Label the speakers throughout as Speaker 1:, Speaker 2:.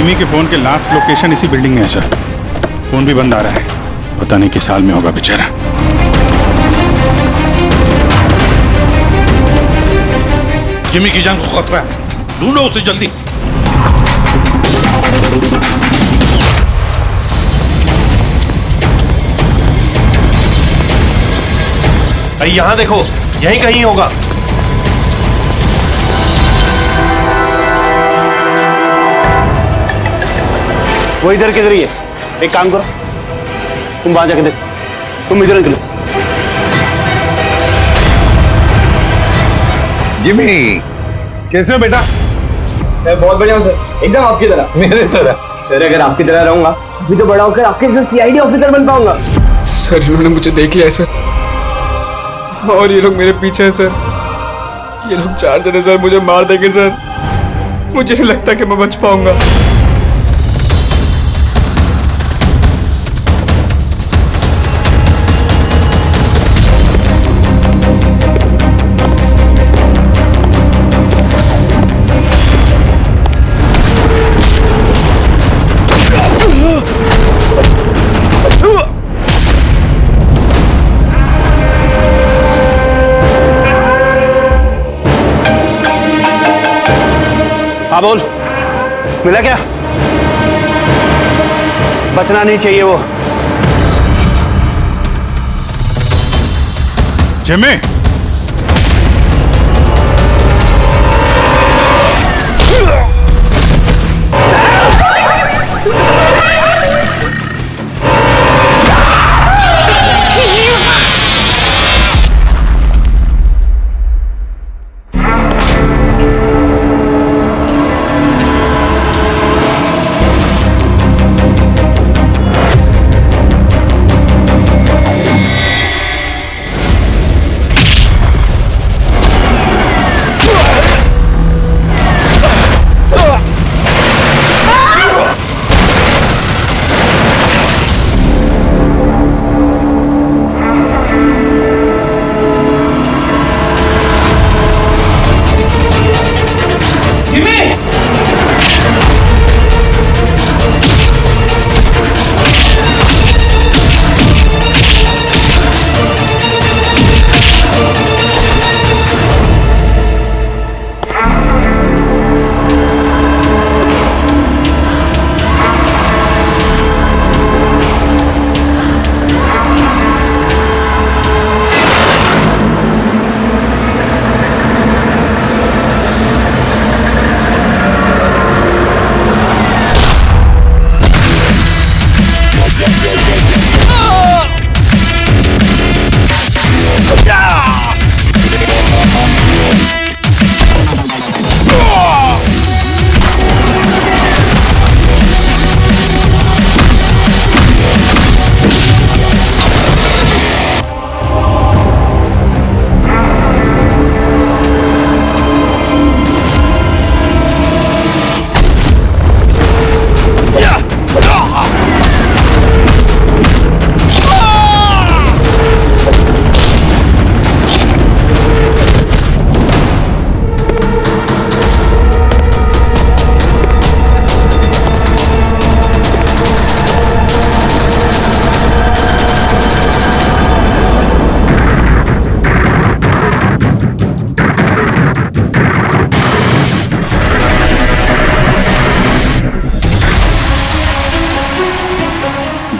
Speaker 1: Jimmy के phone के last location इसी बिल्डिंग में है सर। फोन भी बंद आ रहा है, पता नहीं किस हाल में होगा बेचारा।
Speaker 2: जिमी की जान को खतरा है, ढूंढो उसे जल्दी।
Speaker 3: भाई यहाँ देखो, यहीं कहीं होगा।
Speaker 4: वो इधर किधर ही है। एक काम करो, तुम वहां जाके देखो, तुम इधर निकलो।
Speaker 2: जिमी कैसे हो बेटा?
Speaker 5: सर बहुत बढ़िया हूँ सर, एकदम आपकी तरह।
Speaker 2: मेरे तरह?
Speaker 5: सर अगर आपकी तरह रहूंगा अभी तो बड़ा होकर आपके जैसे सीआईडी ऑफिसर बन पाऊंगा।
Speaker 6: सर इन्होंने मुझे देख लिया है सर, और ये लोग मेरे पीछे हैं सर। ये लोग 4 जने सर मुझे मार देंगे सर। मुझे नहीं लगता कि मैं बच पाऊंगा।
Speaker 4: हाँ बोल, मिला क्या? बचना नहीं चाहिए वो।
Speaker 1: Jimmy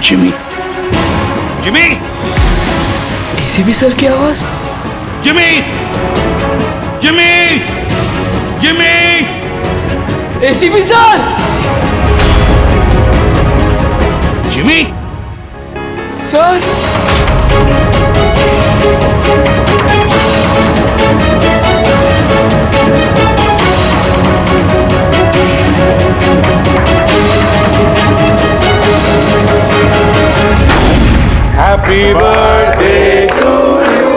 Speaker 2: Jimmy Jimmy
Speaker 6: ACP sir की आवाज।
Speaker 2: Jimmy Jimmy Jimmy
Speaker 6: ACP sir.
Speaker 2: Jimmy
Speaker 6: sir
Speaker 2: Happy birthday to you.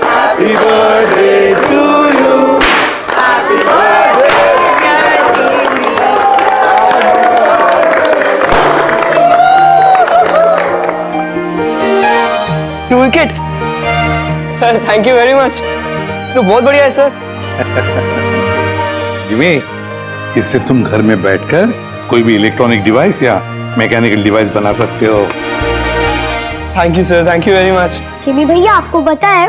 Speaker 2: Happy birthday to you. Happy birthday.
Speaker 5: 2 wicket sir, thank you very much. तो बहुत बढ़िया है सर।
Speaker 2: जिमी, इससे तुम घर में बैठकर कोई भी इलेक्ट्रॉनिक डिवाइस या मैकेनिकल डिवाइस बना सकते हो।
Speaker 5: Thank you sir, thank you very much.
Speaker 7: Jimmy भैया आपको पता है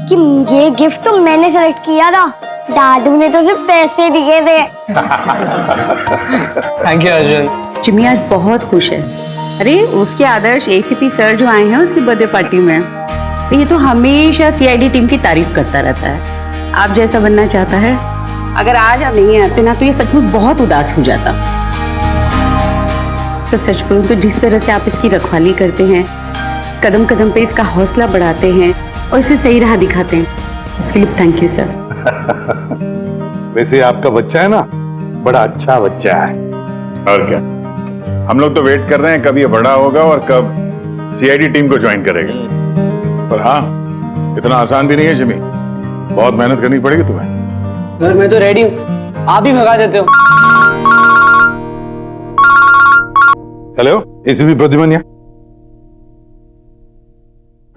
Speaker 7: कि ये गिफ्ट तो मैंने सेलेक्ट किया था, दादू ने तो सिर्फ पैसे दिए थे।
Speaker 5: Thank you Arjun.
Speaker 8: जिमी आज बहुत खुश है। अरे उसके आदर्श एसीपी सर जो आए हैं उसकी बर्थडे पार्टी में, तो ये तो हमेशा सीआईडी टीम की तारीफ करता रहता है। आप जैसा बनना चाहता है, अगर आज आप नहीं आते ना तो ये सचमुच बहुत उदास हो जाता। तो सच बोलूं तो जिस तरह से आप इसकी रखवाली करते हैं, कदम कदम पे इसका हौसला बढ़ाते हैं और इसे सही राह दिखाते हैं, उसके लिए थैंक यू सर।
Speaker 2: वैसे आपका बच्चा है ना, बड़ा अच्छा बच्चा है।
Speaker 1: और क्या, हम लोग तो वेट कर रहे हैं कब ये बड़ा होगा और कब सीआईडी टीम को ज्वाइन करेगा। पर हाँ, इतना आसान भी नहीं है जिमी, बहुत मेहनत करनी पड़ेगी तुम्हें।
Speaker 5: सर मैं तो रेडी हूँ, आप ही भगा देते हो।
Speaker 2: हेलो, एसीपी प्रद्युमन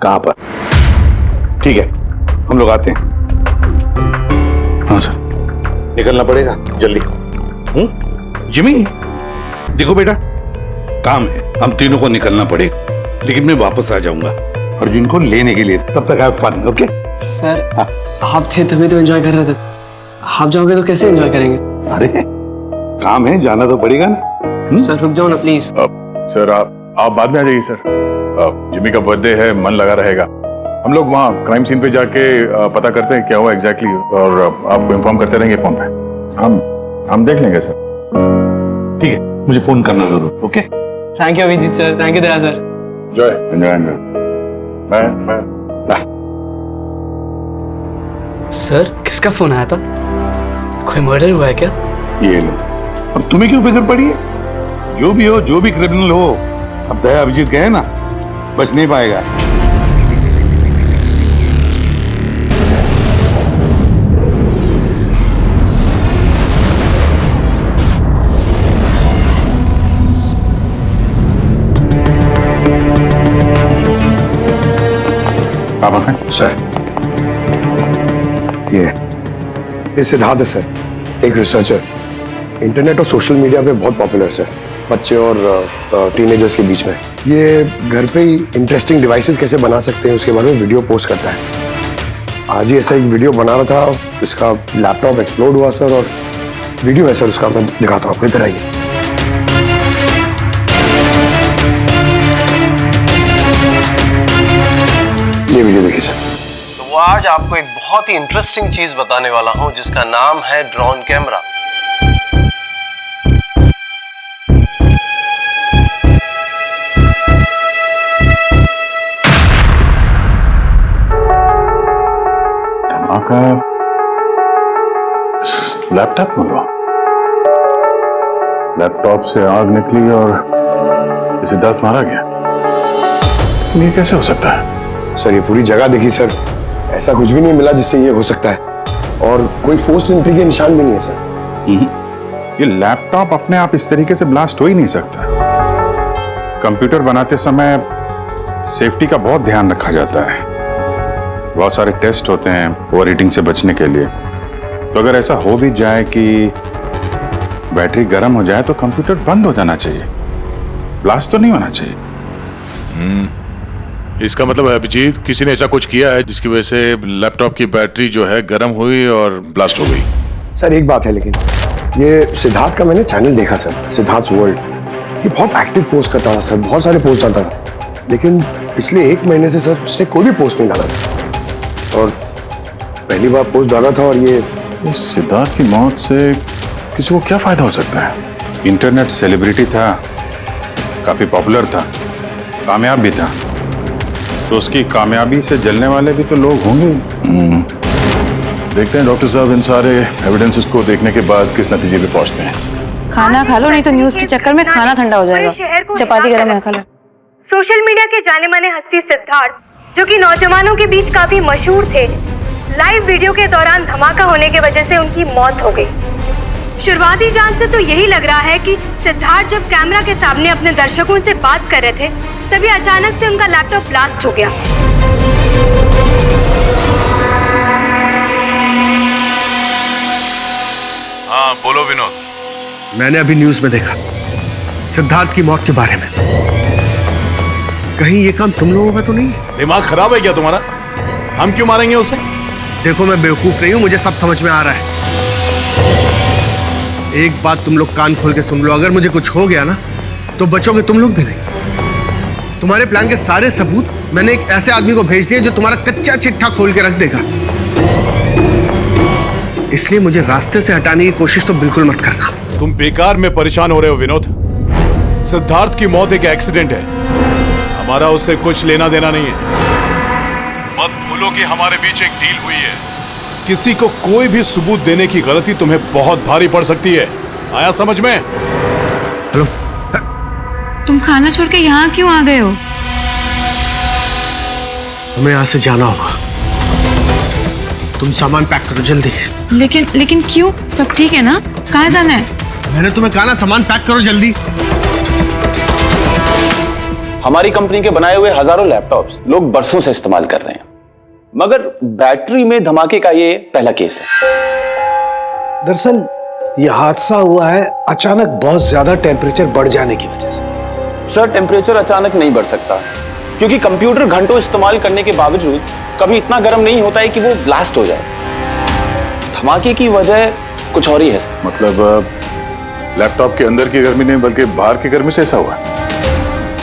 Speaker 2: कहां पर? ठीक है, हम लोग आते हैं।
Speaker 1: हाँ सर।
Speaker 2: निकलना पड़ेगा जल्दी। जिमी, देखो बेटा, काम है, हम तीनों को निकलना पड़ेगा, लेकिन मैं वापस आ जाऊंगा अर्जुन को लेने के लिए। तब तक हैव फन, ओके?
Speaker 5: सर
Speaker 2: हाँ।
Speaker 5: आप थे तभी तो एंजॉय कर रहे थे, आप जाओगे तो कैसे एंजॉय करेंगे?
Speaker 2: अरे काम है, जाना तो पड़ेगा ना।
Speaker 5: सर रुक जाओ ना प्लीज।
Speaker 1: सर आप बाद में आ जाइए सर। जिमी का बर्थडे है, मन लगा रहेगा। हम लोग वहाँ क्राइम सीन पे जाके पता करते हैं क्या हुआ एग्जैक्टली, और आपको इन्फॉर्म करते रहेंगे फोन पे। हम देख लेंगे सर।
Speaker 2: ठीक है, मुझे फोन करना जरूर, okay?
Speaker 5: Thank you Abhijit sir, thank you Daya sir.
Speaker 1: Enjoy. Bye.
Speaker 5: Sir किसका फोन आया था? कोई मर्डर हुआ है क्या?
Speaker 2: ये लो, अब तुम्हें क्यों फिक्र पड़ी है? जो भी हो, जो भी क्रिमिनल हो, अब दया अभिजीत गए ना, बच नहीं पाएगा।
Speaker 4: सर ये सिद्धार्थ है सर, एक रिसर्चर, इंटरनेट और सोशल मीडिया पे बहुत पॉपुलर सर, बच्चे और टीनेजर्स के बीच में। ये घर पे ही इंटरेस्टिंग डिवाइसेस कैसे बना सकते हैं उसके बारे में वीडियो पोस्ट करता है। आज ही ऐसा एक वीडियो बना रहा था, इसका लैपटॉप एक्सप्लोड हुआ सर, और वीडियो है सर उसका, मैं दिखाता हूँ आपको, इधर आइए। ये वीडियो देखिए सर।
Speaker 3: तो वो आज आपको एक बहुत ही इंटरेस्टिंग चीज बताने वाला हूं जिसका नाम है ड्रोन कैमरा।
Speaker 1: धमाका लैपटॉप में हुआ। लैपटॉप से आग निकली और सिद्धार्थ मारा गया। ये कैसे हो सकता है?
Speaker 4: सर ये पूरी जगह देखी सर, ऐसा कुछ भी नहीं मिला जिससे ये हो सकता है, और कोई फोर्स एंट्री के निशान भी नहीं है सर।
Speaker 1: ये लैपटॉप अपने आप इस तरीके से ब्लास्ट हो ही नहीं सकता। कंप्यूटर बनाते समय सेफ्टी का बहुत ध्यान रखा जाता है, बहुत सारे टेस्ट होते हैं ओवरहीटिंग से बचने के लिए। तो अगर ऐसा हो भी जाए कि बैटरी गर्म हो जाए तो कंप्यूटर बंद हो जाना चाहिए, ब्लास्ट तो नहीं होना चाहिए।
Speaker 2: इसका मतलब है अभिजीत, किसी ने ऐसा कुछ किया है जिसकी वजह से लैपटॉप की बैटरी जो है गर्म हुई और ब्लास्ट हो गई।
Speaker 4: सर एक बात है, लेकिन ये सिद्धार्थ का मैंने चैनल देखा सर, सिद्धार्थ वर्ल्ड, ये बहुत एक्टिव पोस्ट करता था सर, बहुत सारे पोस्ट डालता था, लेकिन पिछले 1 महीने से सर उसने कोई भी पोस्ट नहीं डाला था, और पहली बार पोस्ट डाला था। और ये
Speaker 1: सिद्धार्थ की मौत से किसी को क्या फायदा हो सकता है? इंटरनेट सेलिब्रिटी था, काफी पॉपुलर था, कामयाब भी था, तो उसकी कामयाबी से जलने वाले भी तो लोग होंगे। देखते हैं डॉक्टर साहब इन सारे एविडेंसेस को देखने के बाद किस नतीजे पे पहुंचते हैं।
Speaker 8: खाना खा लो, नहीं तो न्यूज के चक्कर में खाना ठंडा हो जाएगा। चपाती गरम है, खा लो।
Speaker 9: सोशल मीडिया के जाने माने हस्ती सिद्धार्थ, जो कि नौजवानों के बीच काफी मशहूर थे, लाइव वीडियो के दौरान धमाका होने की वजह से उनकी मौत हो गई। शुरुआती जांच से तो यही लग रहा है कि सिद्धार्थ जब कैमरा के सामने अपने दर्शकों से बात कर रहे थे, तभी अचानक से उनका लैपटॉप ब्लास्ट हो गया।
Speaker 2: हाँ बोलो विनोद।
Speaker 3: मैंने अभी न्यूज में देखा
Speaker 4: सिद्धार्थ की मौत के बारे में। कहीं ये काम तुम लोगों का तो नहीं?
Speaker 10: दिमाग खराब है क्या तुम्हारा? हम क्यों मारेंगे उसे?
Speaker 4: देखो, मैं बेवकूफ नहीं हूं, मुझे सब समझ में आ रहा है। एक बात तुम लोग कान खोल के सुन लो, अगर मुझे कुछ हो गया ना तो बचोगे तुम लोग भी नहीं। तुम्हारे प्लान के सारे सबूत मैंने एक ऐसे आदमी को भेज दिए जो तुम्हारा कच्चा चिट्ठा खोल के रख देगा। इसलिए मुझे रास्ते से हटाने की कोशिश तो बिल्कुल मत करना।
Speaker 10: तुम बेकार में परेशान हो रहे हो विनोद। सिद्धार्थ की मौत एक एक्सीडेंट है, हमारा उससे कुछ लेना देना नहीं है। मत भूलो कि हमारे बीच एक डील हुई है। किसी को कोई भी सबूत देने की गलती तुम्हें बहुत भारी पड़ सकती है। आया समझ में?
Speaker 4: हेलो,
Speaker 8: तुम खाना छोड़ के यहाँ क्यों आ गए हो?
Speaker 4: हमें यहाँ से जाना होगा। तुम सामान पैक करो जल्दी।
Speaker 8: लेकिन क्यों? सब ठीक है ना? कहाँ जाना है?
Speaker 4: मैंने तुम्हें कहा ना, सामान पैक करो जल्दी।
Speaker 11: हमारी कंपनी के बनाए हुए हजारों लैपटॉप्स लोग बरसों से इस्तेमाल कर रहे हैं, मगर बैटरी में धमाके का ये पहला केस है।
Speaker 12: दरअसल ये हादसा हुआ है अचानक बहुत ज्यादा टेम्परेचर बढ़ जाने की वजह से।
Speaker 11: सर, टेम्परेचर अचानक नहीं बढ़ सकता, क्योंकि कंप्यूटर घंटों इस्तेमाल करने के बावजूद कभी इतना गर्म नहीं होता है कि वो ब्लास्ट हो जाए। धमाके की वजह कुछ और ही है।
Speaker 1: मतलब लैपटॉप के अंदर की गर्मी नहीं बल्कि बाहर की गर्मी से ऐसा हुआ?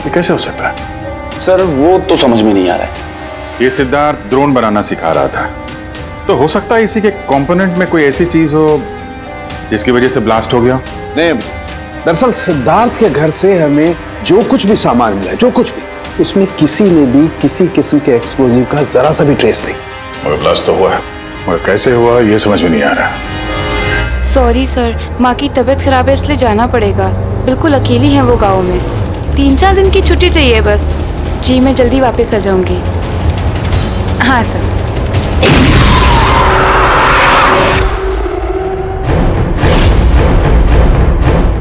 Speaker 1: ये कैसे हो सकता है?
Speaker 11: सर, वो तो समझ में नहीं आ रहा है।
Speaker 1: ये सिद्धार्थ ड्रोन बनाना सिखा रहा था, तो हो सकता है इसी के कंपोनेंट में कोई ऐसी चीज हो जिसकी वजह से ब्लास्ट हो गया।
Speaker 12: नहीं, दरअसल सिद्धार्थ के घर से हमें जो कुछ भी सामान मिला है, जो कुछ भी, उसमें किसी में भी किसी किस्म के एक्सप्लोजिव का जरा सा भी ट्रेस नहीं।
Speaker 1: मगर ब्लास्ट तो हुआ है, मगर कैसे हुआ ये समझ में नहीं आ रहा।
Speaker 9: सॉरी सर, माँ की तबीयत खराब है इसलिए जाना पड़ेगा। बिल्कुल अकेली हैं वो गाँव में। 3-4 दिन की छुट्टी चाहिए बस। जी, मैं जल्दी वापस आ जाऊंगी। हाँ सर।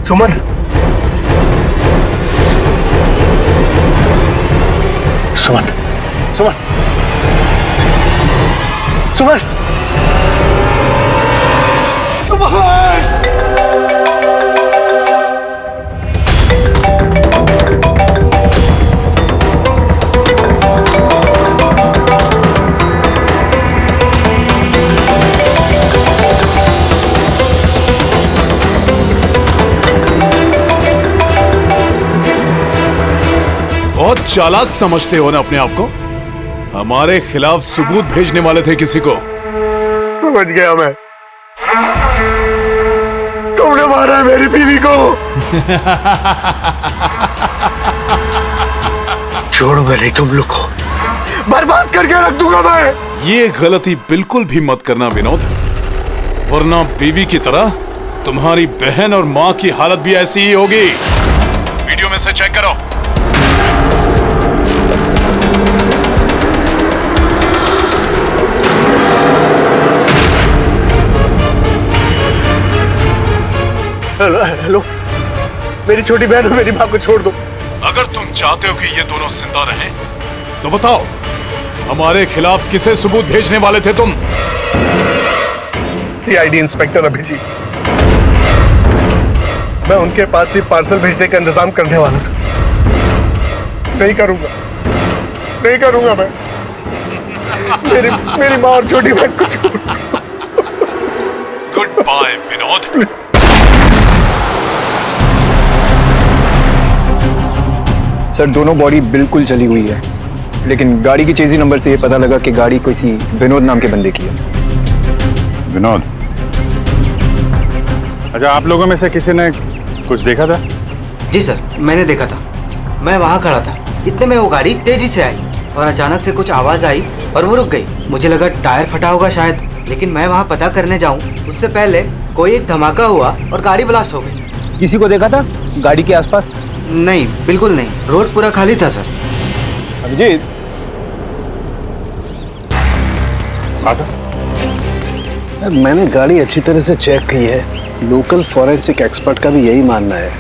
Speaker 4: सुमन, सुमन, सुमन, सुमन,
Speaker 10: बहुत चालाक समझते हो ना अपने आप को। हमारे खिलाफ सबूत भेजने वाले थे किसी को।
Speaker 4: समझ गया मैं। तुमने मारा है मेरी बीवी को। छोड़ो मैं नहीं तुम लोग को, बर्बाद करके रख दूंगा मैं।
Speaker 10: ये गलती बिल्कुल भी मत करना विनोद, वरना बीवी की तरह तुम्हारी बहन और माँ की हालत भी ऐसी ही होगी। वीडियो में से चेक करो।
Speaker 4: हेलो, मेरी छोटी बहन और मेरी माँ को छोड़ दो।
Speaker 10: अगर तुम चाहते हो कि ये दोनों जिंदा रहें, तो बताओ हमारे खिलाफ किसे सबूत भेजने वाले थे तुम?
Speaker 4: CID inspector Abhijit. मैं उनके पास ही पार्सल भेजने का इंतजाम करने वाला था। नहीं करूंगा मैं। मेरी माँ और छोटी बहन को छोड़।
Speaker 10: Goodbye Vinod.
Speaker 6: सर, दोनों बॉडी बिल्कुल जली हुई है, लेकिन गाड़ी की चेजी नंबर से ये पता लगा कि गाड़ी किसी विनोद नाम के बंदे की है।
Speaker 1: विनोद? अच्छा, आप लोगों में से किसी ने कुछ देखा था?
Speaker 5: जी सर, मैंने देखा था। मैं वहाँ खड़ा था, इतने में वो गाड़ी तेजी से आई और अचानक से कुछ आवाज आई और वो रुक गई। मुझे लगा टायर फटा होगा शायद, लेकिन मैं वहाँ पता करने जाऊँ उससे पहले कोई एक धमाका हुआ और गाड़ी ब्लास्ट हो गई।
Speaker 6: किसी को देखा था गाड़ी के आसपास?
Speaker 5: नहीं, बिल्कुल नहीं। रोड पूरा खाली था सर।
Speaker 6: अभिजीत,
Speaker 1: हाँ सर।
Speaker 12: मैंने गाड़ी अच्छी तरह से चेक की है। लोकल फॉरेंसिक एक्सपर्ट का भी यही मानना है।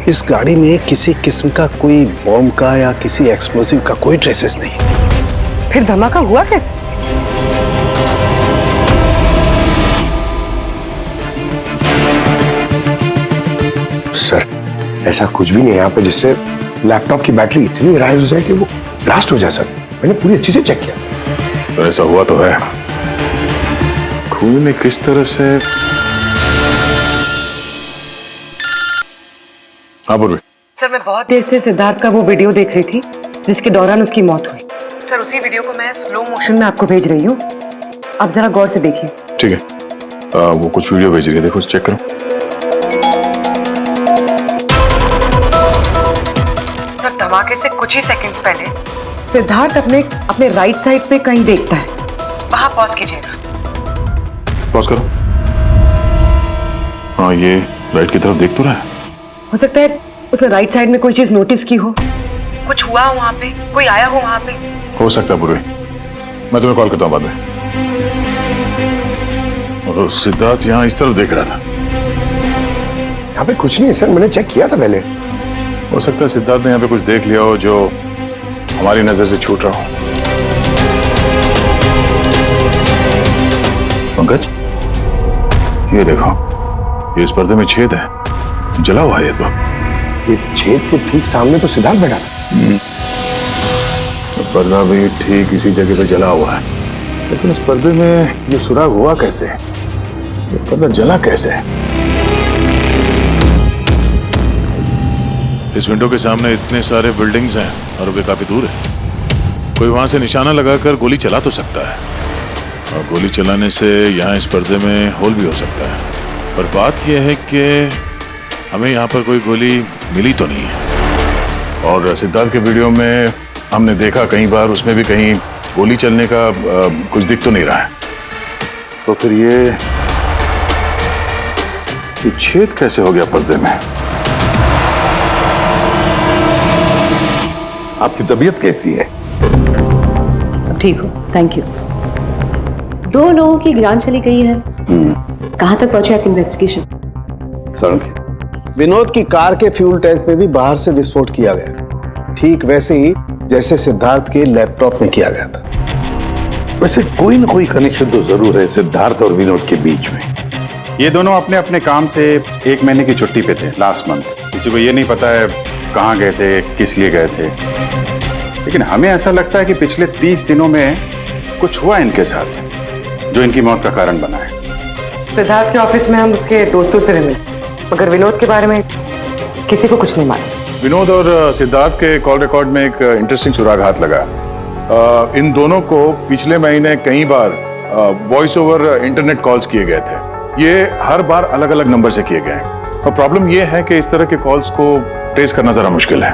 Speaker 12: इस गाड़ी में किसी किस्म का कोई बॉम्ब का या किसी एक्सप्लोसिव का कोई ट्रेसेस नहीं।
Speaker 5: फिर धमाका हुआ कैसे?
Speaker 4: सर, ऐसा कुछ भी नहीं है यहाँ पे जिससे लैपटॉप की बैटरी इतनी राइज हो जाए कि वो ब्लास्ट हो जाए सर। मैंने पूरी अच्छी से चेक किया।
Speaker 1: तो ऐसा हुआ तो है। खून ने किस तरह से। हाँ पूर्वी।
Speaker 13: सर मैं बहुत देर से सिद्धार्थ का वो वीडियो देख रही थी जिसके दौरान उसकी मौत हुई। सर उसी वीडियो को मैं स्लो मोशन में आपको भेज रही हूँ, आप जरा गौर से देखिए।
Speaker 1: ठीक है, वो कुछ वीडियो भेज रही है, देखो चेक करो।
Speaker 13: सर धमाके से कुछ ही सेकंड्स पहले सिद्धार्थ अपने राइट साइड पे कहीं देखता है, वहां पॉज कीजिएगा।
Speaker 1: पॉज करो। हाँ ये राइट की तरफ देख तो रहा है।
Speaker 13: हो सकता है उसने राइट साइड में कोई चीज नोटिस की हो, कुछ हुआ हो वहां पे, कोई आया हो वहां पे।
Speaker 1: हो सकता है पूर्वी, मैं तुम्हें कॉल करता हूँ बाद में। और सिद्धार्थ यहाँ इस तरफ देख रहा था।
Speaker 4: यहाँ पे कुछ नहीं है सर, मैंने चेक किया था पहले।
Speaker 1: हो सकता है सिद्धार्थ ने यहाँ पे कुछ देख लिया हो जो हमारी नजर से छूट रहा हो। पंकज ये देखो, ये इस पर्दे में छेद है, जला हुआ है ये। तो
Speaker 4: ये छेद के ठीक सामने तो सिद्धार्थ बैठा था।
Speaker 1: तो पर्दा भी ठीक इसी जगह पे जला हुआ है, लेकिन इस पर्दे में ये सुराग हुआ कैसे? ये पर्दा जला कैसे?
Speaker 10: इस विंडो के सामने इतने सारे बिल्डिंग्स हैं और वे काफी दूर है। कोई वहां से निशाना लगाकर गोली चला तो सकता है, और गोली चलाने से यहाँ इस पर्दे में होल भी हो सकता है। पर बात यह है कि हमें यहाँ पर कोई गोली मिली तो नहीं है।
Speaker 1: और सिद्धार्थ के वीडियो में हमने देखा कई बार, उसमें भी कहीं गोली चलने का कुछ दिख तो नहीं रहा है। तो फिर ये छेद कैसे हो गया पर्दे में?
Speaker 2: आपकी तबीयत कैसी है?
Speaker 13: ठीक हो, थैंक यू।
Speaker 8: 2 लोगों की जान चली गई है। कहाँ तक पहुंचे आपकी इन्वेस्टिगेशन?
Speaker 2: सर
Speaker 12: विनोद की कार के फ्यूल टैंक में भी बाहर से विस्फोट किया गया, ठीक वैसे ही जैसे सिद्धार्थ के लैपटॉप में किया गया था।
Speaker 2: वैसे कोई ना कोई कनेक्शन तो जरूर है सिद्धार्थ और विनोद के बीच में।
Speaker 1: ये दोनों अपने अपने काम से 1 महीने की छुट्टी पे थे लास्ट मंथ। किसी को ये नहीं पता है कहाँ गए थे, किस लिए गए थे, लेकिन हमें ऐसा लगता है कि पिछले 30 दिनों में कुछ हुआ इनके साथ जो इनकी मौत का कारण बना है।
Speaker 13: सिद्धार्थ के ऑफिस में हम उसके दोस्तों से भी मिले, मगर विनोद के बारे में किसी को कुछ नहीं मालूम।
Speaker 1: विनोद और सिद्धार्थ के कॉल रिकॉर्ड में एक इंटरेस्टिंग सुराग हाथ लगा। इन दोनों को पिछले महीने कई बार वॉइस ओवर इंटरनेट कॉल्स किए गए थे। ये हर बार अलग अलग नंबर से किए गए, और प्रॉब्लम ये है कि इस तरह के कॉल्स को ट्रेस करना जरा मुश्किल है।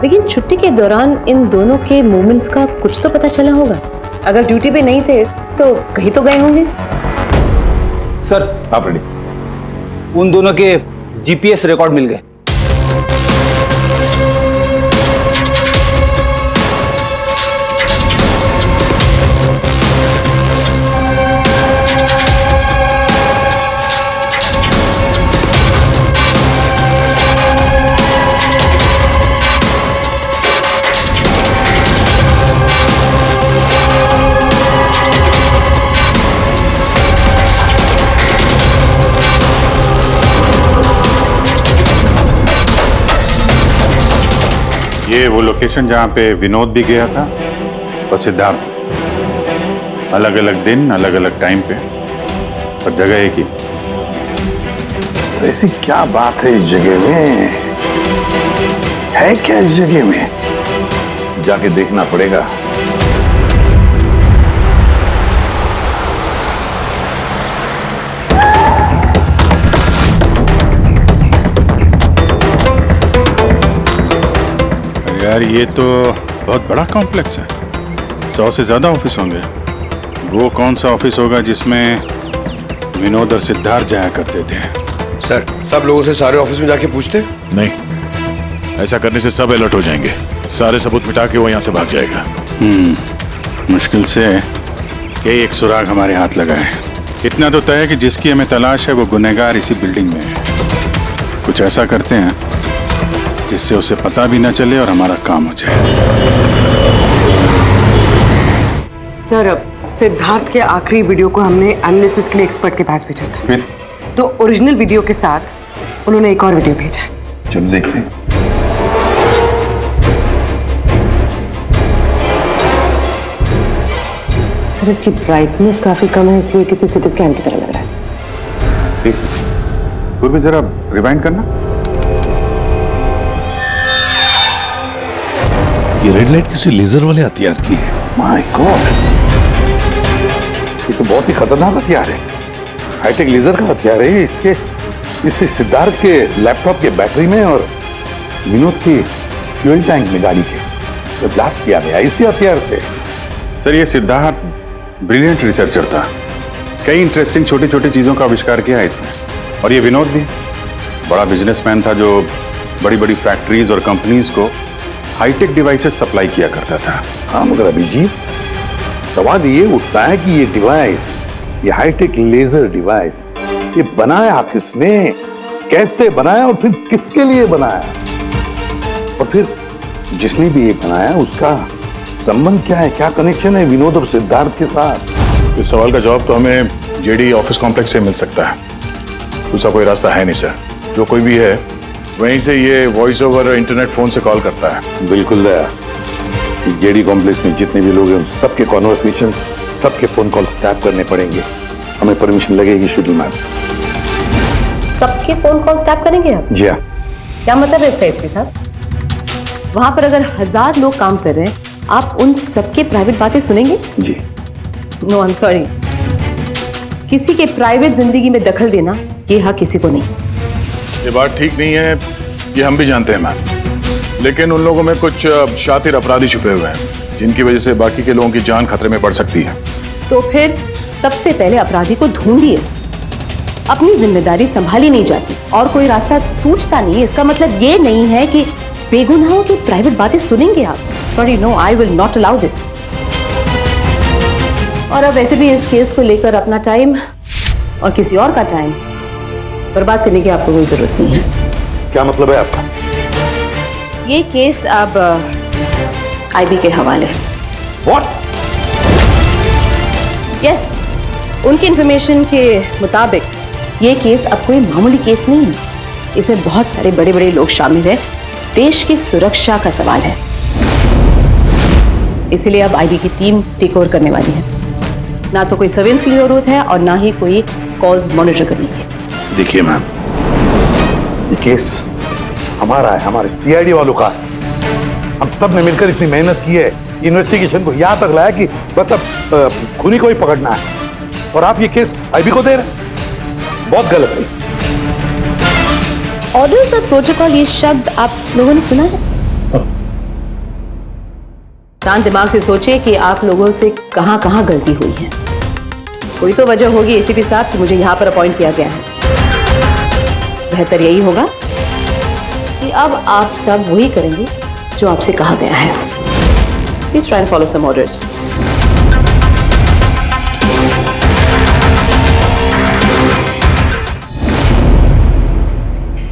Speaker 8: लेकिन छुट्टी के दौरान इन दोनों के मूवमेंट्स का कुछ तो पता चला होगा। अगर ड्यूटी पे नहीं थे तो कहीं तो गए होंगे।
Speaker 11: सर आप रेडी? उन दोनों के जीपीएस रिकॉर्ड मिल गए।
Speaker 1: ये वो लोकेशन जहाँ पे विनोद भी गया था और सिद्धार्थ। अलग अलग दिन, अलग अलग टाइम पे, और जगह एक ही।
Speaker 2: ऐसी क्या बात है इस जगह में? है क्या इस जगह में? जाके देखना पड़ेगा।
Speaker 1: यार ये तो बहुत बड़ा कॉम्प्लेक्स है, 100 से ज्यादा ऑफिस होंगे। वो कौन सा ऑफिस होगा जिसमें विनोद और सिद्धार्थ जाया करते थे?
Speaker 4: सर सब लोगों से सारे ऑफिस में जाके पूछते?
Speaker 10: नहीं, ऐसा करने से सब अलर्ट हो जाएंगे। सारे सबूत मिटा के वो यहाँ से भाग जाएगा।
Speaker 1: मुश्किल से यही एक सुराग हमारे हाथ लगा है। इतना तो तय है कि जिसकी हमें तलाश है वो गुनहगार इसी बिल्डिंग में है। कुछ ऐसा करते हैं जिससे उसे पता भी ना चले और हमारा काम हो जाए।
Speaker 13: सर अब सिद्धार्थ के आखिरी वीडियो को हमने एनालिसिस के लिए एक्सपर्ट के पास भेजा था।
Speaker 1: फिर
Speaker 13: तो ओरिजिनल वीडियो के साथ उन्होंने एक और वीडियो भेजा है।
Speaker 2: चलो देखते हैं।
Speaker 13: सर इसकी ब्राइटनेस काफी कम है, इसलिए किसी सिटी स्कैन की तरह लग रहा है।
Speaker 1: ठीक, पूर्वी जरा रिवाइंड करना।
Speaker 2: ये रेड लाइट किसी लेजर वाले हथियार की है। माय गॉड, ये तो बहुत ही खतरनाक हथियार है। हाईटेक लेजर का हथियार है। इससे सिद्धार्थ के लैपटॉप के बैटरी में और विनोद की फ्यूल टैंक में गाड़ी के तो ब्लास्ट किया गया इसी हथियार से।
Speaker 1: सर ये सिद्धार्थ ब्रिलियंट रिसर्चर था, कई इंटरेस्टिंग छोटी छोटी चीजों का आविष्कार किया है इसने। और ये विनोद भी बड़ा बिजनेसमैन था जो बड़ी बड़ी फैक्ट्रीज और कंपनीज को हाईटेक डिवाइसेस सप्लाई किया करता था।
Speaker 2: हाँ मगर अभिजीत, सवाल ये उठता है कि ये डिवाइस, ये हाईटेक लेजर डिवाइस, ये बनाया किसने, कैसे बनाया और फिर किसके लिए बनाया, और फिर जिसने भी ये बनाया उसका संबंध क्या है, क्या कनेक्शन है विनोद और सिद्धार्थ के साथ।
Speaker 10: इस सवाल का जवाब तो हमें जेडी ऑफिस कॉम्प्लेक्स से मिल सकता है, दूसरा कोई रास्ता है नहीं सर। जो कोई भी है वहीं से ये वॉइस ओवर इंटरनेट फोन से कॉल करता है।
Speaker 2: बिल्कुल दया, जेडी कॉम्प्लेक्स में जितने भी लोग हैं उन सबके कॉन्वर्सेशन, सबके फोन कॉल टैप करने पड़ेंगे। हमें परमिशन लगेगी शेड्यूल मैम।
Speaker 13: सबके फोन कॉल्स टैप करेंगे आप?
Speaker 2: जी हाँ।
Speaker 13: क्या मतलब है इसका एसपी साहब? वहां पर अगर 1000 लोग काम कर रहे हैं, आप उन सबके प्राइवेट बातें सुनेंगे?
Speaker 2: जी।
Speaker 13: नो आई एम सॉरी, किसी के प्राइवेट जिंदगी में दखल देना ये हक किसी को नहीं।
Speaker 10: ये बात ठीक नहीं है, ये हम भी जानते हैं मैम, लेकिन उन लोगों में कुछ शातिर अपराधी छुपे हुए हैं जिनकी वजह से बाकी के लोगों की जान खतरे में पड़ सकती है।
Speaker 13: तो फिर सबसे पहले अपराधी को ढूंढिए। अपनी जिम्मेदारी संभाली नहीं जाती और कोई रास्ता सूझता नहीं है, इसका मतलब ये नहीं है कि बेगुनाहों की प्राइवेट बातें सुनेंगे आप। Sorry, no, I will not allow this. और अब वैसे भी इस केस को लेकर अपना टाइम और किसी और का टाइम बर्बाद करने की आपको कोई जरूरत नहीं है।
Speaker 2: क्या मतलब है आपका?
Speaker 13: ये केस अब आईबी के हवाले।
Speaker 2: What?
Speaker 13: यस, उनकी इंफॉर्मेशन के मुताबिक ये केस अब कोई मामूली केस नहीं है। इसमें बहुत सारे बड़े बड़े लोग शामिल हैं। देश की सुरक्षा का सवाल है, इसीलिए अब आईबी की टीम टेक ओवर करने वाली है। ना तो कोई सर्वेलेंस की जरूरत है और ना ही कोई कॉल्स मॉनिटर करने की।
Speaker 2: देखिए मैम, ये केस हमारा है, हमारे सीआईडी वालों का है। हम सब ने मिलकर इतनी मेहनत की है, इन्वेस्टिगेशन को यहाँ तक लाया कि बस अब खूनी को ही पकड़ना है, और आप ये केस आईबी को दे रहे हैं। बहुत गलत है।
Speaker 13: ऑर्डर्स और प्रोटोकॉल, ये शब्द आप लोगों ने सुना है? शांत दिमाग से सोचिए कि आप लोगों से कहां कहां गलती हुई है। कोई तो वजह होगी एसीपी साहब कि मुझे यहां पर अपॉइंट किया गया है। बेहतर यही होगा कि अब आप सब वही करेंगे जो आपसे कहा गया है। Please try and follow some orders.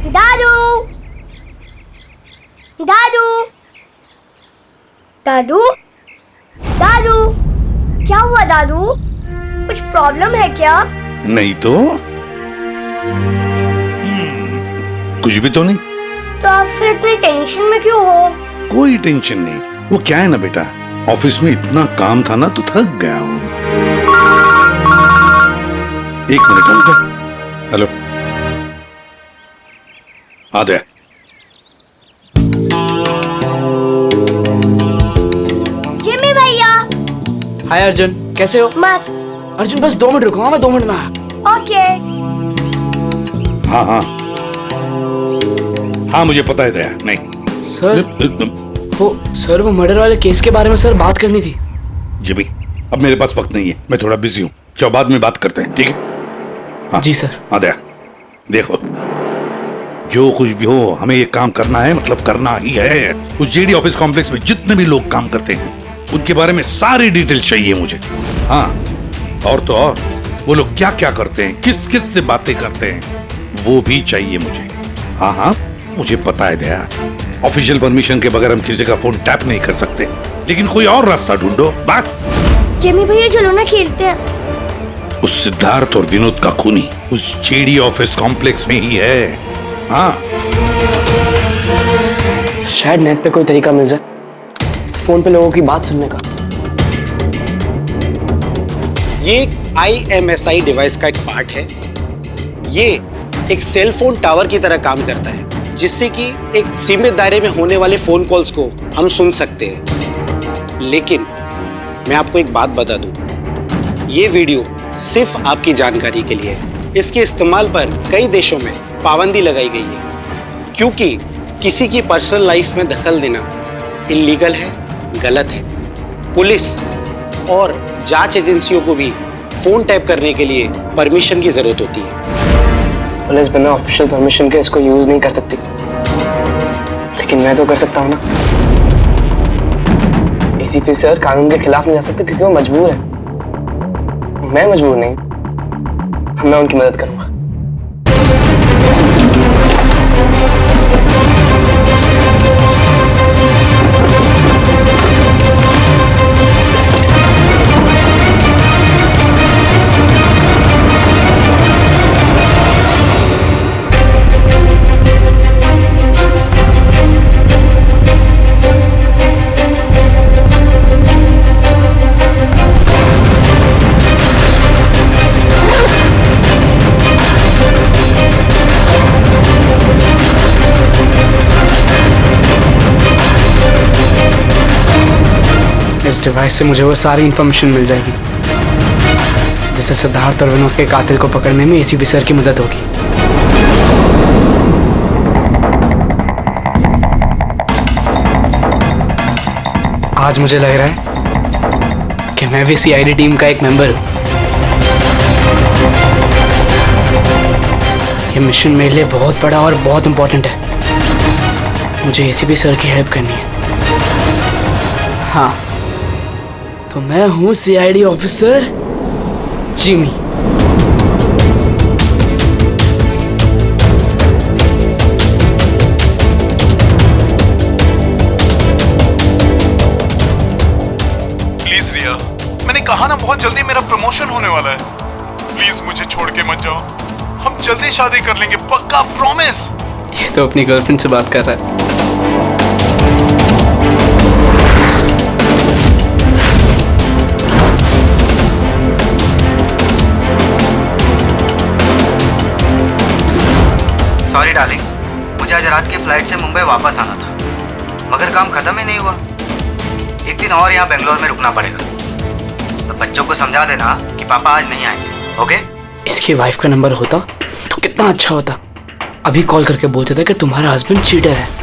Speaker 7: दादू, दादू, दादू, दादू, क्या हुआ दादू? कुछ प्रॉब्लम है क्या?
Speaker 2: नहीं तो कुछ भी तो नहीं।
Speaker 7: तो आप फिर इतनी टेंशन में क्यों हो?
Speaker 2: कोई टेंशन नहीं। वो क्या है ना बेटा, ऑफिस में इतना काम था ना तो थक गया हूँ। एक मिनट रुक। हेलो, आ गया।
Speaker 7: जिमी भैया।
Speaker 5: हाय अर्जुन, कैसे हो?
Speaker 7: मस्त।
Speaker 5: अर्जुन बस 2 मिनट रुको, मैं 2 मिनट में आया।
Speaker 7: ओके।
Speaker 2: हाँ हाँ हाँ, मुझे पता है दया। नहीं
Speaker 5: सर वो मर्डर वाले केस के बारे में सर बात करनी थी।
Speaker 2: जी भाई, अब मेरे पास वक्त नहीं है, मैं थोड़ा बिजी हूँ। चलो बाद में बात करते हैं, ठीक है? हाँ,
Speaker 5: जी सर।
Speaker 2: हाँ दया, देखो जो कुछ भी हो हमें ये काम करना है, मतलब करना ही है। उस जेडी ऑफिस कॉम्प्लेक्स में जितने भी लोग काम करते हैं उनके बारे में सारी डिटेल चाहिए मुझे। हाँ, और तो और वो लोग क्या क्या करते हैं, किस किस से बातें करते हैं, वो भी चाहिए मुझे। हाँ हाँ, मुझे पता है दया, ऑफिशियल परमिशन के बगैर हम किसी का फोन टैप नहीं कर सकते, लेकिन कोई और रास्ता ढूंढो बस।
Speaker 7: जिमी भैया चलो ना खेलते हैं।
Speaker 2: उस सिद्धार्थ और विनोद का खूनी उस जेडी ऑफिस कॉम्प्लेक्स में ही है। हाँ
Speaker 14: शायद नेट पे कोई तरीका मिल जाए फोन पे लोगों की बात सुनने का।
Speaker 15: ये एक IMSI डिवाइस का एक पार्ट है। ये एक सेल फोन टावर की तरह काम करता है, जिससे कि एक सीमित दायरे में होने वाले फोन कॉल्स को हम सुन सकते हैं। लेकिन मैं आपको एक बात बता दूं, ये वीडियो सिर्फ आपकी जानकारी के लिए है। इसके इस्तेमाल पर कई देशों में पाबंदी लगाई गई है, क्योंकि किसी की पर्सनल लाइफ में दखल देना इल्लीगल है, गलत है। पुलिस और जांच एजेंसियों को भी फोन टैप करने के लिए परमिशन की जरूरत होती है।
Speaker 14: पुलिस बिना ऑफिशियल परमिशन के इसको यूज नहीं कर सकती, लेकिन मैं तो कर सकता हूँ ना। ACP सर कानून के खिलाफ नहीं जा सकते क्योंकि वो मजबूर है। मैं मजबूर नहीं, मैं उनकी मदद करूंगा।
Speaker 6: इस डिवाइस से मुझे वो सारी इंफॉर्मेशन मिल जाएगी जिससे सिद्धार्थ और विनोद के कातिल को पकड़ने में ACP सर की मदद होगी। आज मुझे लग रहा है कि मैं भी CID टीम का एक मेंबर हूं। ये मिशन मेरे लिए बहुत बड़ा और बहुत इंपॉर्टेंट है। मुझे ACP सर की हेल्प करनी है। हाँ, तो मैं हूँ CID ऑफिसर जिमी।
Speaker 10: प्लीज रिया, मैंने कहा ना बहुत जल्दी मेरा प्रमोशन होने वाला है। प्लीज मुझे छोड़ के मत जाओ, हम जल्दी शादी कर लेंगे, पक्का, प्रॉमिस।
Speaker 6: ये तो अपनी गर्लफ्रेंड से बात कर रहा है।
Speaker 5: सॉरी डार्लिंग, मुझे आज रात की फ्लाइट से मुंबई वापस आना था, मगर काम खत्म ही नहीं हुआ। एक दिन और यहाँ बेंगलोर में रुकना पड़ेगा। तो बच्चों को समझा देना कि पापा आज नहीं आएंगे, ओके?
Speaker 6: इसकी वाइफ का नंबर होता तो कितना अच्छा होता। अभी कॉल करके बोलते थे कि तुम्हारा हस्बैंड चीटर है।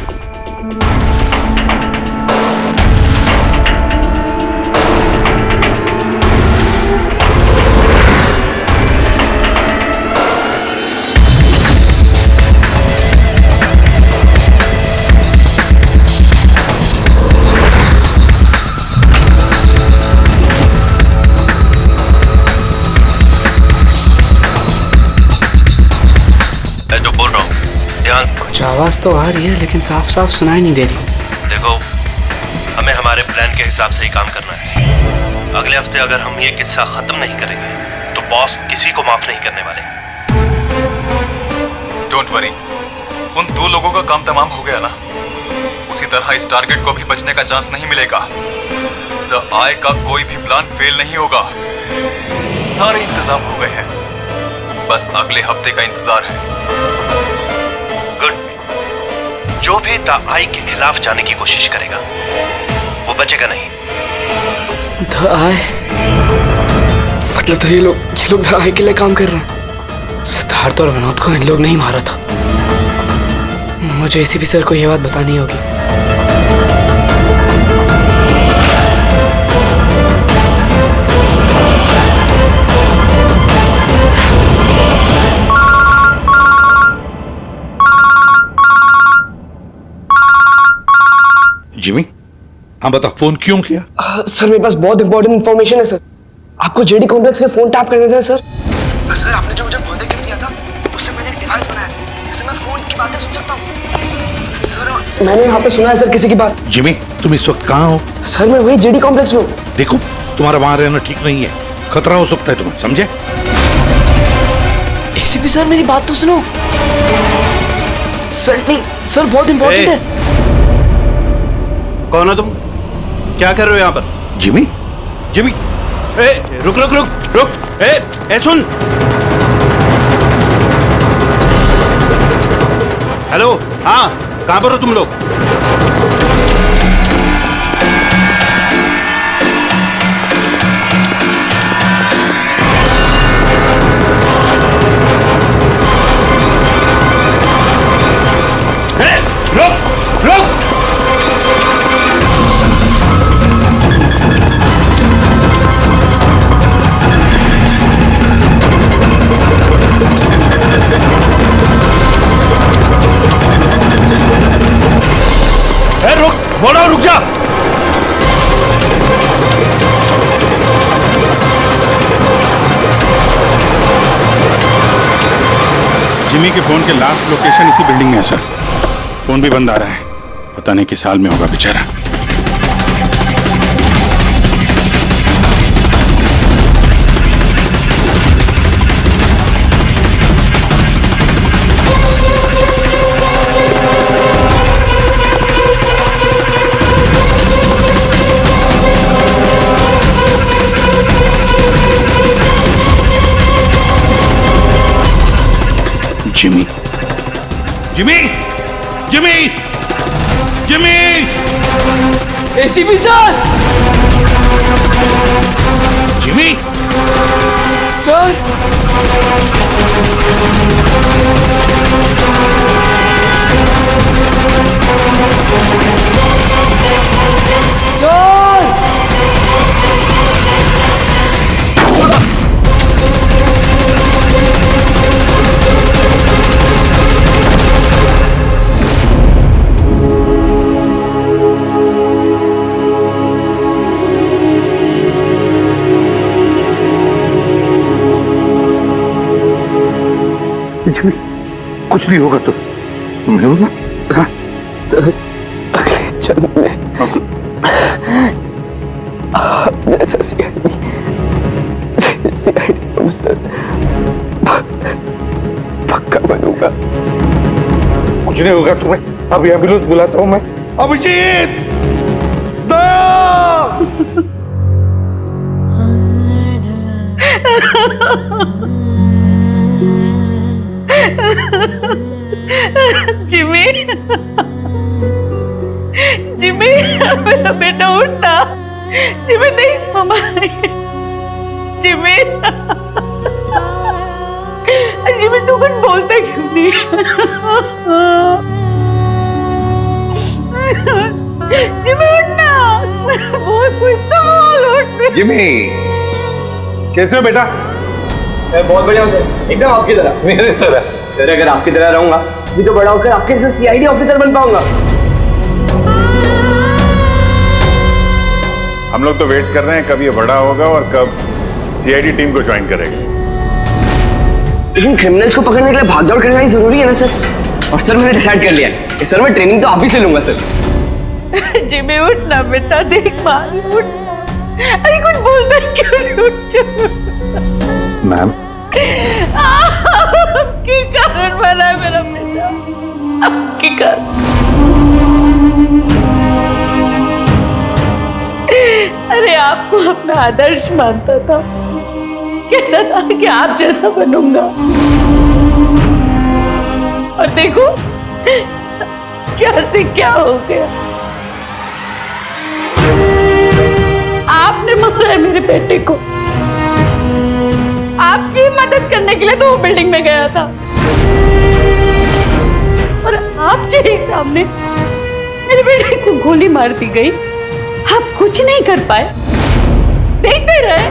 Speaker 6: कुछ आवाज तो आ रही है लेकिन साफ साफ सुनाई नहीं दे रही।
Speaker 3: देखो, हमें हमारे प्लान के हिसाब से ही काम करना है। अगले हफ्ते अगर हम ये किस्सा खत्म नहीं करेंगे तो बॉस किसी को माफ नहीं करने वाले।
Speaker 16: डोंट वरी, उन 2 लोगों का काम तमाम हो गया ना। उसी तरह इस टारगेट को भी बचने का चांस नहीं मिलेगा। द आई का कोई भी प्लान फेल नहीं होगा। सारे इंतजाम हो गए हैं, बस अगले हफ्ते का इंतजार है।
Speaker 3: जो भी द आई के खिलाफ जाने की कोशिश करेगा वो बचेगा नहीं।
Speaker 6: द आई मतलब तो ये लोग द आई के लिए काम कर रहे हैं। सिद्धार्थ और विनोद को इन लोग नहीं मारा था। मुझे ACP सर को ये बात बतानी होगी।
Speaker 2: जिमी, हाँ बता, फोन क्यों किया?
Speaker 14: सर मेरे पास बहुत इंपॉर्टेंट इंफॉर्मेशन है सर। आपको JD कॉम्प्लेक्स के फोन टैप करने थे सर। सर आपने जो मुझे बर्थडे गिफ्ट दिया था उससे मैंने एक डिवाइस बनाया जिससे मैं फोन की बातें सुन सकता हूँ। सर मैंने यहाँ पे सुना है सर किसी की बात।
Speaker 2: जिमी, तुम इस वक्त कहाँ हो?
Speaker 14: सर मैं वही JD कॉम्प्लेक्स में हूँ।
Speaker 2: देखो, तुम्हारा वहां रहना ठीक नहीं है, खतरा हो सकता है तुम्हें, समझे?
Speaker 6: ACP सर मेरी बात तो सुनो। सर नहीं, सर बहुत इंपॉर्टेंट है।
Speaker 2: कौन हो तुम? क्या कर रहे हो यहाँ पर? जिमी? जिमी? ए, रुक रुक रुक रुक! ए, सुन! हेलो, हाँ, कहाँ पर हो तुम लोग? रुक रुक! बोलो, रुक जा!
Speaker 1: जिमी के फोन के लास्ट लोकेशन इसी बिल्डिंग में है सर। फोन भी बंद आ रहा है, पता नहीं किस हाल में होगा बेचारा।
Speaker 2: Jimmy, Jimmy, Jimmy, Jimmy!
Speaker 6: ACP sir!
Speaker 2: Jimmy!
Speaker 6: Sir!
Speaker 2: Jimmy, कुछ नहीं होगा तो तुम्हें होगा? हाँ?
Speaker 14: अगले जन्म में जैसा सीआईडी ऑफिसर पक्का बनूंगा।
Speaker 2: कुछ नहीं होगा तुम्हें। अभी एम्बुलेंस बुलाता हूँ मैं। अभिजीत!
Speaker 8: जिमी, जिमी, मेरा बेटा उठना। जिमी देख मम्मा, जिमी, जिमी तू कुछ बोलता क्यों नहीं? जिमी उठना, बोल कुछ तो बोल, उठ।
Speaker 2: जिमी, कैसे हो बेटा?
Speaker 14: सर बहुत बढ़िया हूँ सर, एकदम आपकी तरह।
Speaker 2: मेरे तरह?
Speaker 14: सर अगर आपकी तरह रहूंगा भी तो बड़ा होकर आपके जैसे सीआईडी ऑफिसर बन पाऊंगा।
Speaker 1: हम लोग तो वेट कर रहे हैं कब ये बड़ा होगा और कब सीआईडी टीम को ज्वाइन करेगा।
Speaker 14: लेकिन क्रिमिनल्स को पकड़ने के लिए भागदौड़ करना ही जरूरी है ना सर। और सर मैंने डिसाइड कर लिया है कि सर मैं ट्रेनिंग तो आप ही से लूंगा सर।
Speaker 8: जिमी उठना बेटा, देख मार उठ। अरे कुछ बोलता क्यों नहीं? उठ जा।
Speaker 2: मैम,
Speaker 8: आपके कारण मरा है मेरा बेटा, आपके कारण। अरे आपको अपना आदर्श मानता था, कहता था कि आप जैसा बनूंगा, और देखो क्या से क्या हो गया। आपने मारा है मेरे बेटे को। आपकी मदद करने के लिए तो वो बिल्डिंग में गया था, और आपके ही सामने मेरे बेटे को गोली मार दी गई। आप कुछ नहीं कर पाए, देखते रहे।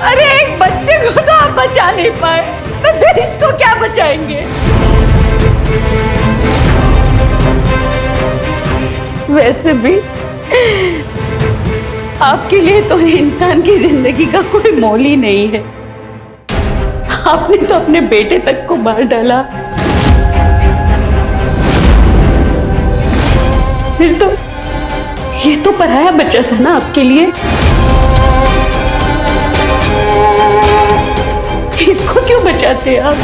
Speaker 8: अरे एक बच्चे को तो आप बचा नहीं पाए, तो देश को क्या बचाएंगे? वैसे भी आपके लिए तो इंसान की जिंदगी का कोई मोल ही नहीं है। आपने तो अपने बेटे तक को मार डाला, फिर तो ये तो पराया बच्चा था ना आपके लिए। इसको क्यों बचाते आप?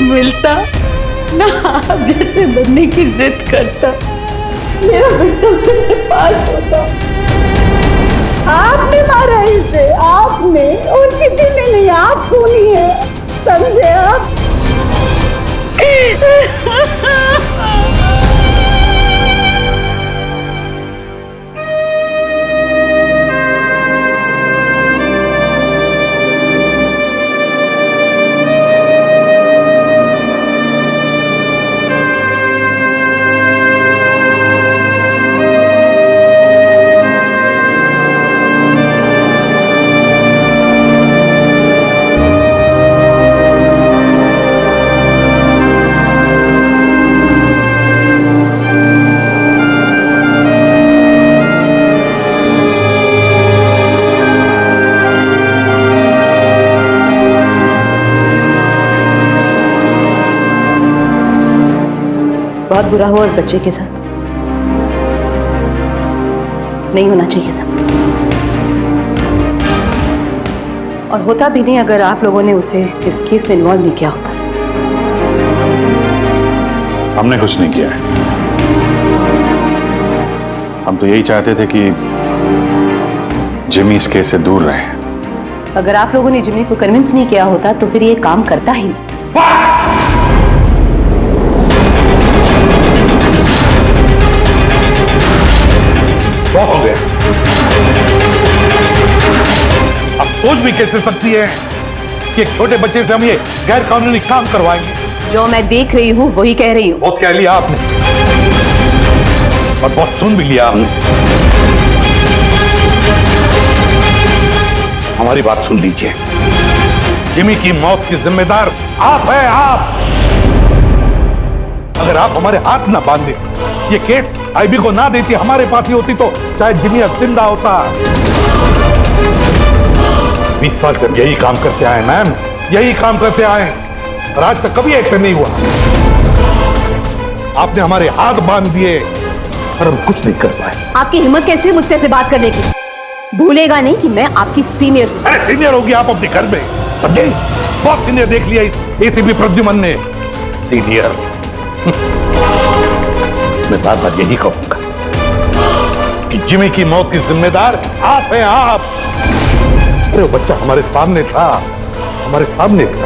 Speaker 8: मिलता, ना आप जैसे बनने की जिद करता, मेरा बेटा मेरे पास होता। आपने मारा इसे, आपने, और किसी ने नहीं, आप खूनी है, समझे आप?
Speaker 13: बहुत बुरा हुआ उस बच्चे के साथ, नहीं होना चाहिए था। और होता भी नहीं अगर आप लोगों ने उसे इस केस में इन्वॉल्व नहीं किया होता।
Speaker 1: हमने कुछ नहीं किया है। हम तो यही चाहते थे कि जिमी इस केस से दूर रहे।
Speaker 13: अगर आप लोगों ने जिमी को कन्विंस नहीं किया होता तो फिर ये काम करता ही नहीं।
Speaker 2: बहुत हो गया। अब सोच भी कैसे सकती है कि एक छोटे बच्चे से हम ये गैर कानूनी काम करवाएंगे?
Speaker 13: जो मैं देख रही हूँ वही कह रही हूँ।
Speaker 2: बहुत कह लिया आपने और बहुत सुन भी लिया आपने। हमारी बात सुन लीजिए। जिमी की मौत की जिम्मेदार आप हैं, आप। अगर आप हमारे हाथ ना बांधे, ये केस आईबी को ना देती, हमारे पास ही होती, तो शायद जिमी अब जिंदा होता। 20 साल से यही काम करते आए मैम, यही काम करते आए और आज तक कभी ऐसे नहीं हुआ। आपने हमारे हाथ बांध दिए और हम कुछ नहीं कर पाए।
Speaker 13: आपकी हिम्मत कैसी है मुझसे ऐसे बात करने की? भूलेगा नहीं कि मैं आपकी सीनियर हूं।
Speaker 2: अरे सीनियर होगी आप अपने घर में, समझे? बहुत सीनियर देख लिया इस एसीपी प्रद्युमन ने। सीनियर मैं बार बार यही कहूंगा कि जिमी की मौत की जिम्मेदार आप हैं, आप। अरे वो बच्चा हमारे सामने था, हमारे सामने था,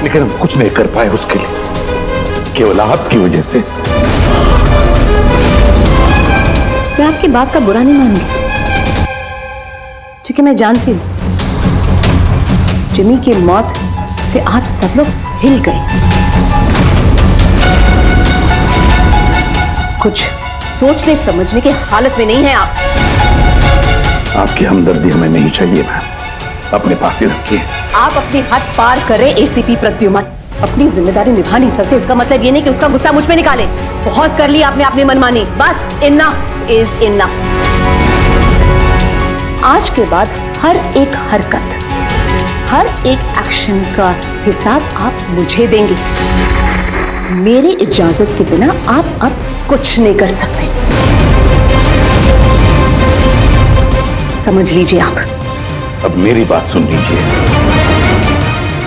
Speaker 2: लेकिन हम कुछ नहीं कर पाए उसके लिए, केवल आपकी वजह से।
Speaker 13: मैं आपकी बात का बुरा नहीं मानूंगी, क्योंकि मैं जानती हूं जिमी की मौत से आप सब लोग हिल गए। कुछ सोचने समझने की हालत में नहीं है आप।
Speaker 2: आपकी हमदर्दी हमें नहीं चाहिए मैम, अपने पास ही रखिए।
Speaker 13: आप अपनी हद पार कर रहे एसीपी प्रद्युमन, अपनी जिम्मेदारी निभा नहीं सकते, इसका मतलब ये नहीं कि उसका गुस्सा मुझ पे निकाले। बहुत कर लिया आपने अपनी मनमानी, बस इनफ इज इनफ। आज के बाद हर एक हरकत, हर एक एक्शन का हिसाब आप मुझे देंगे। मेरी इजाजत के बिना आप अब कुछ नहीं कर सकते, समझ लीजिए आप।
Speaker 2: अब मेरी बात सुन लीजिए।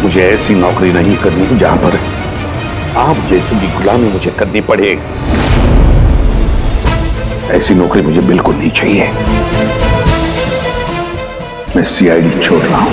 Speaker 2: मुझे ऐसी नौकरी नहीं करनी जहां पर आप जैसी की गुलामी मुझे करनी पड़े। ऐसी नौकरी मुझे बिल्कुल नहीं चाहिए। मैं सीआईडी छोड़ रहा हूं।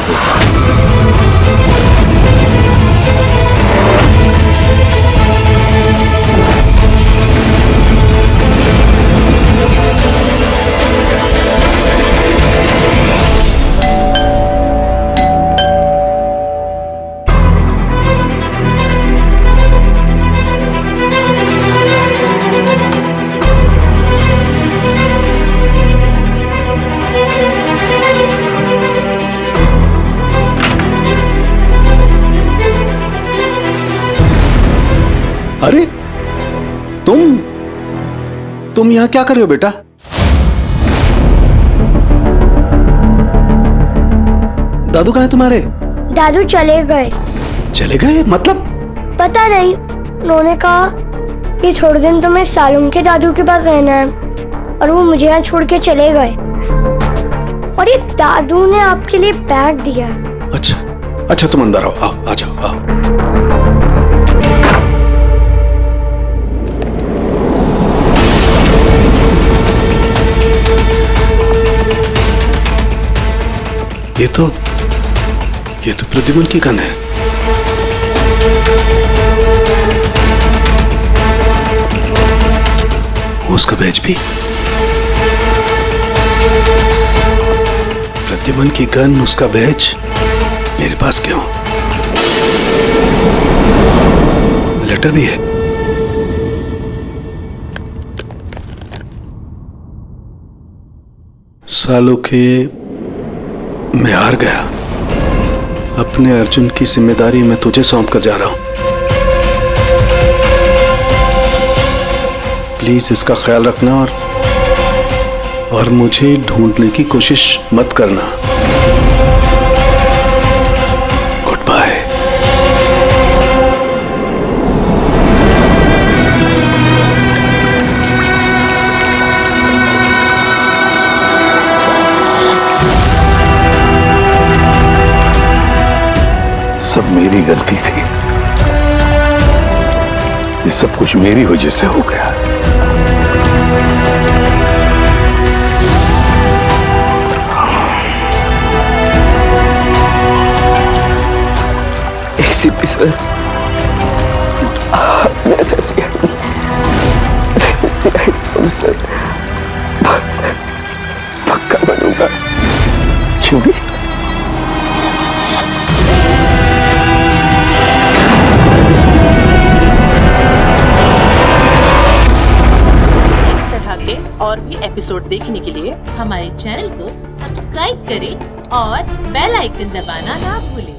Speaker 12: अरे तुम यहां क्या कर रहे हो बेटा? दादू कहाँ है तुम्हारे?
Speaker 7: दादू चले गए।
Speaker 12: चले गए मतलब?
Speaker 7: पता नहीं, उन्होंने कहा कि थोड़े दिन तुम्हें सालूम के दादू के पास रहना है और वो मुझे यहाँ छोड़ के चले गए। और ये दादू ने आपके लिए बैग दिया।
Speaker 12: अच्छा तुम अंदर आओ, आ जाओ आओ। ये तो प्रद्युमन की गन है। उसका बैच भी। प्रद्युमन की गन, उसका बैच मेरे पास क्यों? लेटर भी है। सालों के मैं हार गया। अपने अर्जुन की जिम्मेदारी मैं तुझे सौंप कर जा रहा हूं। प्लीज इसका ख्याल रखना और मुझे ढूंढने की कोशिश मत करना। Good bye.
Speaker 2: सब मेरी गलती थी। ये सब कुछ मेरी वजह से हो गया।
Speaker 14: एसीपी सर, आपने ऐसा सीआईडी पक्का बनूंगा। क्यों?
Speaker 17: और भी एपिसोड देखने के लिए हमारे चैनल को सब्सक्राइब करें और बेल आइकन दबाना ना भूलें।